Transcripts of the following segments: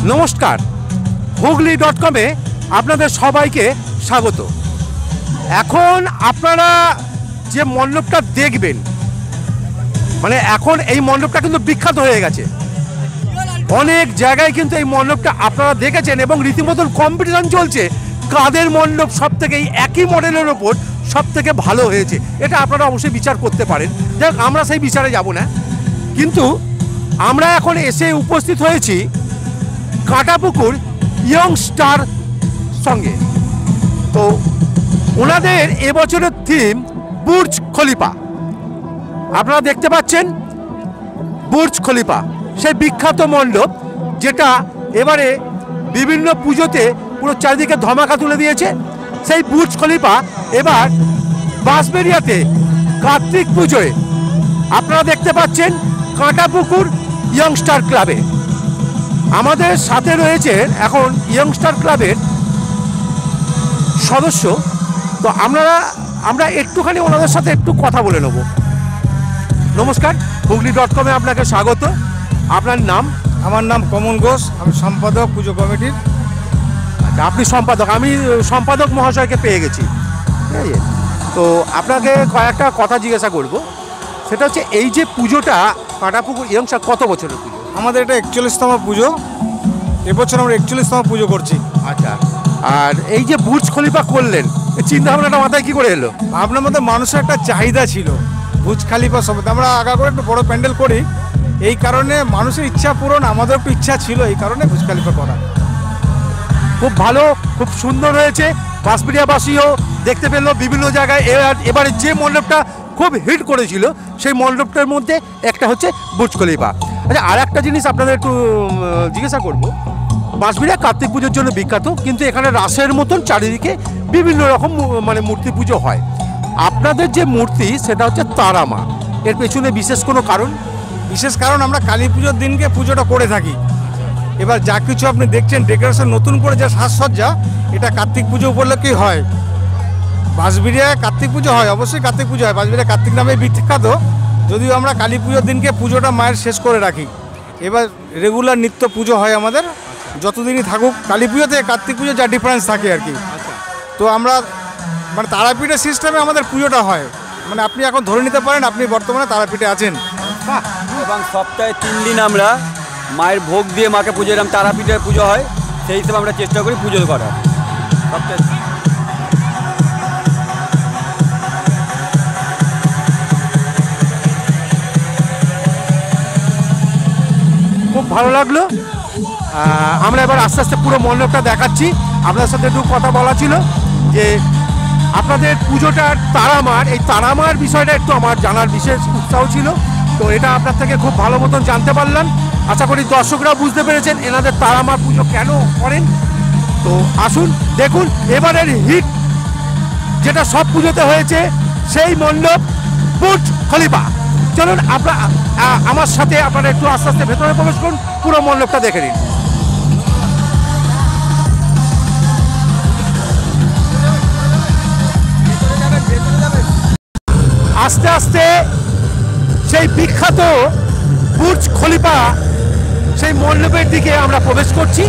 নমস্কার, হুগলি.com-এ আপনাদের সবাইকে স্বাগত। এখন আপনারা যে মণ্ডপটা দেখবেন, মানে এখন এই মণ্ডপটা কিন্তু বিখ্যাত হয়ে গেছে। অনেক জায়গায় কিন্তু এই মণ্ডপটা আপনারা দেখেছেন এবং রীতিমতন কম্পিটিশন চলছে কাদের মণ্ডপ সব থেকে এই একই মডেলের ওপর সব থেকে ভালো হয়েছে। এটা আপনারা অবশ্যই বিচার করতে পারেন। দেখ, আমরা সেই বিচারে যাব না, কিন্তু আমরা এখন এসে উপস্থিত হয়েছি কাঁটাপুকুর ইয়ং স্টার সঙ্গে। তো ওনাদের এবছরের থিম বুর্জ খলিফা। আপনারা দেখতে পাচ্ছেন বুর্জ খলিফা, সেই বিখ্যাত মণ্ডপ যেটা এবারে বিভিন্ন পুজোতে পুরো চারিদিকে ধমাকা তুলে দিয়েছে। সেই বুর্জ খলিফা এবার বাঁশবেড়িয়াতে কার্তিক পুজোয় আপনারা দেখতে পাচ্ছেন কাঁটাপুকুর ইয়ংস্টার ক্লাবে। আমাদের সাথে রয়েছে এখন ইয়ংস্টার ক্লাবের সদস্য। তো আমরা একটুখানি ওনাদের সাথে একটু কথা বলে নেব। নমস্কার, হুগলি.com-এ আপনাকে স্বাগত। আপনার নাম? আমার নাম কমল ঘোষ, আমি সম্পাদক পুজো কমিটির। আচ্ছা, আপনি সম্পাদক। আমি সম্পাদক মহাশয়কে পেয়ে গেছি। ঠিক আছে, তো আপনাকে কয়েকটা কথা জিজ্ঞাসা করব। সেটা হচ্ছে এই যে পুজোটা কাঁটাপুকুর ইয়ংস্টার, কত বছরের পুজো? আমাদের এটা 41তম পুজো। এবছর আমরা 41তম পুজো করছি। আচ্ছা, আর এই যে বুর্জ খলিফা করলেন, এই চিন্তা ভাবনাটা মাথায় কী করে এলো? ভাবনার মধ্যে মানুষের একটা চাহিদা ছিল বুর্জ খলিফা সমেত আমরা আগা করে একটু বড় প্যান্ডেল করি। এই কারণে মানুষের ইচ্ছা পূরণ, আমাদের একটু ইচ্ছা ছিল, এই কারণে বুর্জ খলিফা করা। খুব ভালো, খুব সুন্দর হয়েছে। বাঁশবেড়িয়াবাসীও দেখতে পেল বিভিন্ন জায়গায়। এবারে যে মণ্ডপটা খুব হিট করেছিল সেই মণ্ডপটার মধ্যে একটা হচ্ছে বুর্জ খলিফা। আচ্ছা, আর একটা জিনিস আপনাদের একটু জিজ্ঞাসা করব। বাঁশবেড়িয়া কার্তিক পুজোর জন্য বিখ্যাত, কিন্তু এখানে রাসের মতন চারিদিকে বিভিন্ন রকম মানে মূর্তি পুজো হয়। আপনাদের যে মূর্তি সেটা হচ্ছে তারা মা, এর পেছনে বিশেষ কোনো কারণ? বিশেষ কারণ আমরা কালী পুজোর দিনকে পুজোটা করে থাকি। এবার যা কিছু আপনি দেখছেন ডেকোরেশন নতুন করে যে সাজসজ্জা, এটা কার্তিক পুজো উপলক্ষেই হয়। বাঁশবেড়িয়ায় কার্তিক পুজো হয়, অবশ্যই কার্তিক পুজো হয়, বাঁশবেড়িয়া কার্তিক নামে বিখ্যাত। যদিও আমরা কালী পুজোর দিনকে পুজোটা মায়ের শেষ করে রাখি। এবার রেগুলার নিত্য পুজো হয় আমাদের যতদিনই থাকুক। কালী পুজো থেকে কার্তিক পুজো যা ডিফারেন্স থাকে আর কি। তো আমরা মানে তারাপীঠের সিস্টেমে আমাদের পুজোটা হয়। মানে আপনি এখন ধরে নিতে পারেন আপনি বর্তমানে তারাপীঠে আছেন। এবং সপ্তাহে 3 দিন আমরা মায়ের ভোগ দিয়ে মাকে পুজো, এরকম তারাপীঠের পুজো হয়, সেই হিসেবে আমরা চেষ্টা করি পুজো করার। সপ্তাহে খুব ভালো লাগলো। আমরা এবার আস্তে আস্তে পুরো মণ্ডপটা দেখাচ্ছি। আপনার সাথে একটু কথা বলা ছিল যে আপনাদের পুজোটার তারামার, এই তারামার বিষয়টা একটু আমার জানার বিশেষ উৎসাহ ছিল। তো এটা আপনার থেকে খুব ভালো মতন জানতে পারলাম। আশা করি দর্শকরা বুঝতে পেরেছেন এনাদের তারামার পুজো কেন করেন। তো আসুন দেখুন এবারের হিট যেটা সব পুজোতে হয়েছে, সেই মণ্ডপ বুর্জ খলিফা। চলুন আমার সাথে আপনারা একটু আস্তে আস্তে ভেতরে প্রবেশ করুন, পুরো মণ্ডপটা দেখে নিন। আস্তে আস্তে সেই বিখ্যাত বুর্জ খলিফা সেই মণ্ডপের দিকে আমরা প্রবেশ করছি।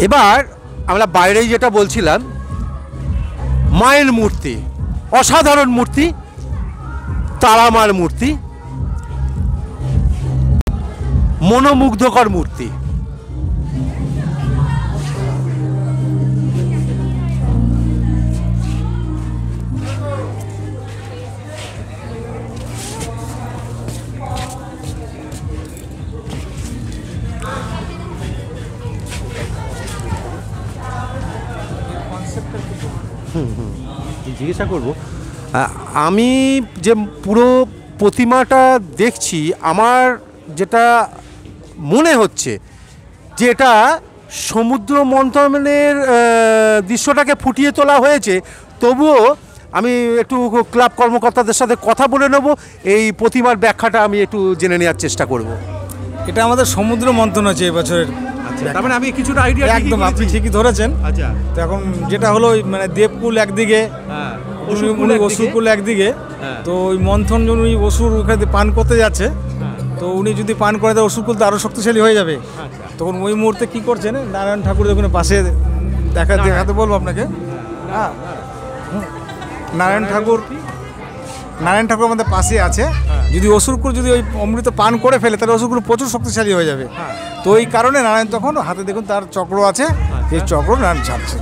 এবার আমরা বাইরেই যেটা বলছিলাম, মায়ের মূর্তি, অসাধারণ মূর্তি, তারামার মূর্তি, মনোমুগ্ধকর মূর্তি। জিজ্ঞাসা করব, আমি যে পুরো প্রতিমাটা দেখছি, আমার যেটা মনে হচ্ছে যে এটা সমুদ্র মন্থনের দৃশ্যটাকে ফুটিয়ে তোলা হয়েছে। তবুও আমি একটু ক্লাব কর্মকর্তাদের সাথে কথা বলে নেব, এই প্রতিমার ব্যাখ্যাটা আমি একটু জেনে নেওয়ার চেষ্টা করব। এটা আমাদের সমুদ্র মন্থন হচ্ছে এই বছরের। তার মানে আমি কিছুটা আইডিয়া একদম আপনি ঠিকই ধরেছেন। আচ্ছা, তো এখন যেটা হলো মানে দেবকুল একদিকে, উনি অসুরকুল একদিকে, তো ওই মন্থন উনি অসুর ওখানে পান করতে যাচ্ছে, তো উনি যদি পান করে দেয় অসুরকুল তো আরও শক্তিশালী হয়ে যাবে। তখন ওই মুহূর্তে কি করছেন, নারায়ণ ঠাকুর যখন পাশে দেখাতে বলবো আপনাকে। হ্যাঁ, নারায়ণ ঠাকুর আমাদের পাশে আছে। যদি অসুরকুল যদি ওই অমৃত পান করে ফেলে তাহলে অসুরকুল প্রচুর শক্তিশালী হয়ে যাবে। তো এই কারণে নারায়ণ তখন হাতে দেখুন তার চক্র আছে, এই চক্র নারায়ণ ছাড়ছে।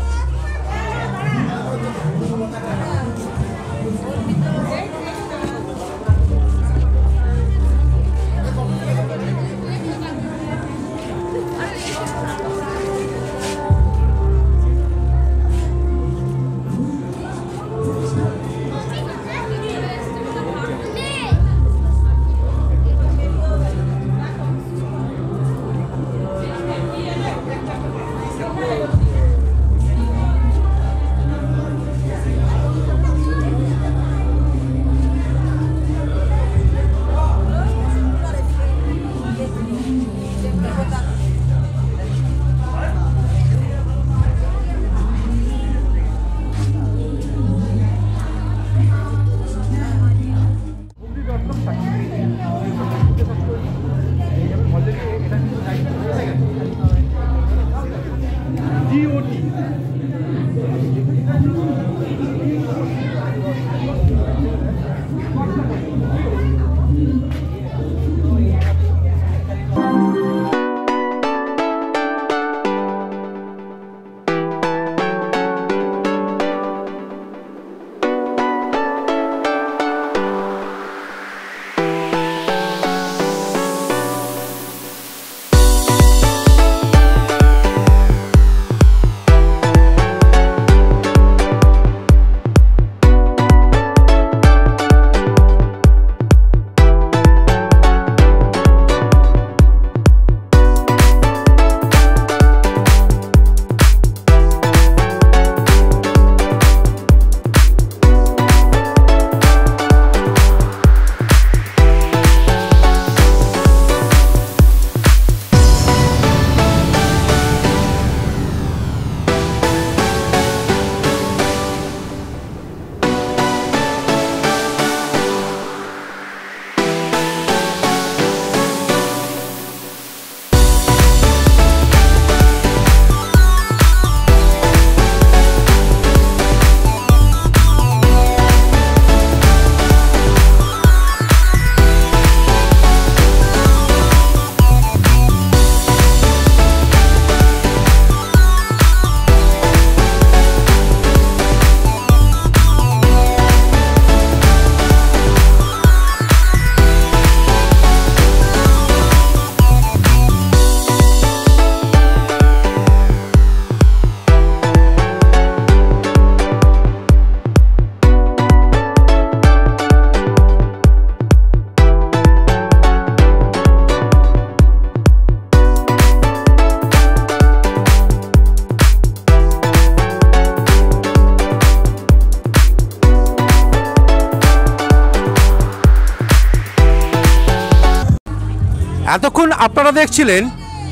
এতক্ষণ আপনারা দেখছিলেন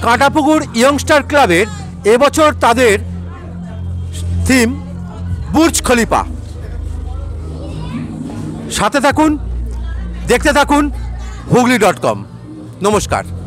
কাঁটাপুকুর ইয়ংস্টার ক্লাবের এবছর তাদের থিম বুর্জ খলিফা। সাথে থাকুন, দেখতে থাকুন হুগলি.com। নমস্কার।